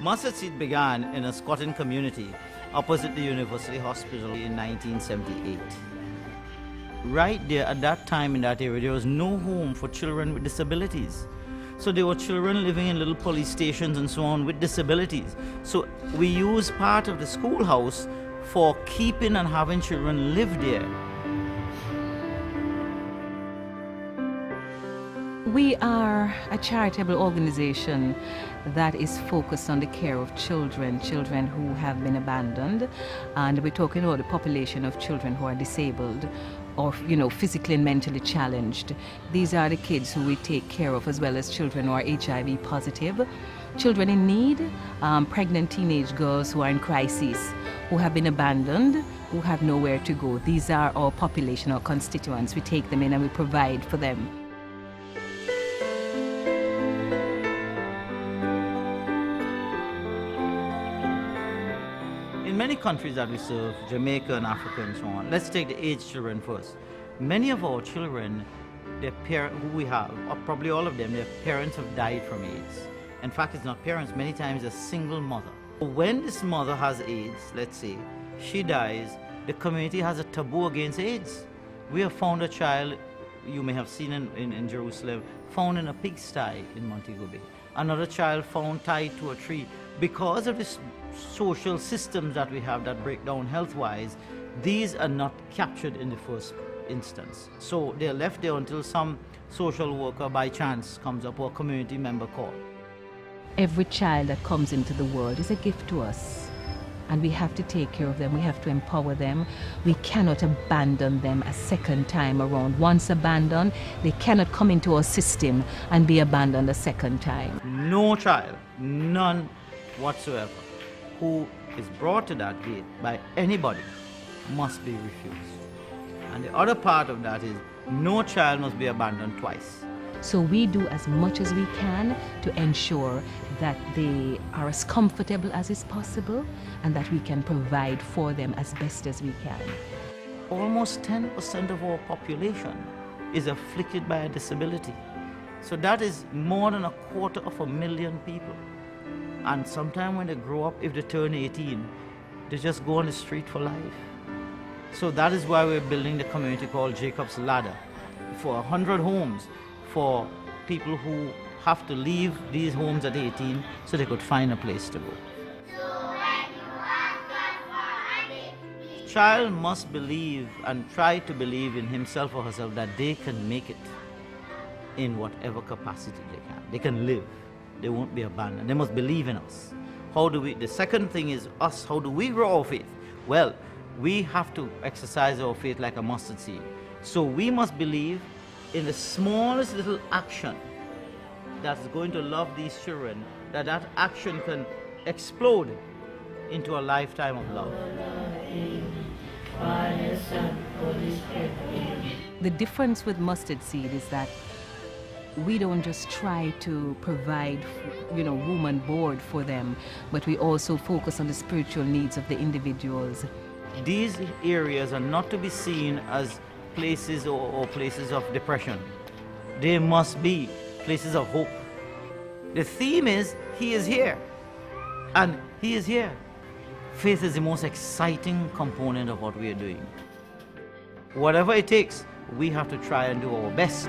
Mustard Seed began in a squatting community opposite the University Hospital in 1978. Right there at that time in that area, there was no home for children with disabilities. So there were children living in little police stations and so on with disabilities. So we used part of the schoolhouse for keeping and having children live there. We are a charitable organization that is focused on the care of children who have been abandoned, and we're talking about the population of children who are disabled or physically and mentally challenged. These are the kids who we take care of, as well as children who are HIV positive, children in need, pregnant teenage girls who are in crisis, who have been abandoned, who have nowhere to go. These are our population, our constituents. We take them in and we provide for them. In many countries that we serve, Jamaica and Africa and so on, let's take the AIDS children first. Many of our children, their parents who we have, or probably all of them, their parents have died from AIDS. In fact, it's not parents, many times a single mother. When this mother has AIDS, let's say, she dies, the community has a taboo against AIDS. We have found a child, you may have seen in Jerusalem, found in a pigsty in Montego Bay. Another child found tied to a tree. Because of this social systems that we have that break down health-wise, these are not captured in the first instance. So they're left there until some social worker by chance comes up or a community member call. Every child that comes into the world is a gift to us, and we have to take care of them. We have to empower them. We cannot abandon them a second time around. Once abandoned, they cannot come into our system and be abandoned a second time. No child, none whatsoever, who is brought to that gate by anybody must be refused. And the other part of that is no child must be abandoned twice. So we do as much as we can to ensure that they are as comfortable as is possible and that we can provide for them as best as we can. Almost 10% of our population is afflicted by a disability. So that is more than 250,000 people. And sometime when they grow up, if they turn 18, they just go on the street for life. So that is why we're building the community called Jacob's Ladder for 100 homes for people who have to leave these homes at 18 so they could find a place to go. Child must believe and try to believe in himself or herself that they can make it in whatever capacity they can. They can live. They won't be abandoned. They must believe in us. The second thing is us. How do we grow our faith? Well, we have to exercise our faith like a mustard seed. So we must believe in the smallest little action that's going to love these children, that action can explode into a lifetime of love. The difference with mustard seed is that we don't just try to provide, room and board for them, but we also focus on the spiritual needs of the individuals. These areas are not to be seen as places or places of depression. They must be places of hope. The theme is, He is here, and He is here. Faith is the most exciting component of what we are doing. Whatever it takes, we have to try and do our best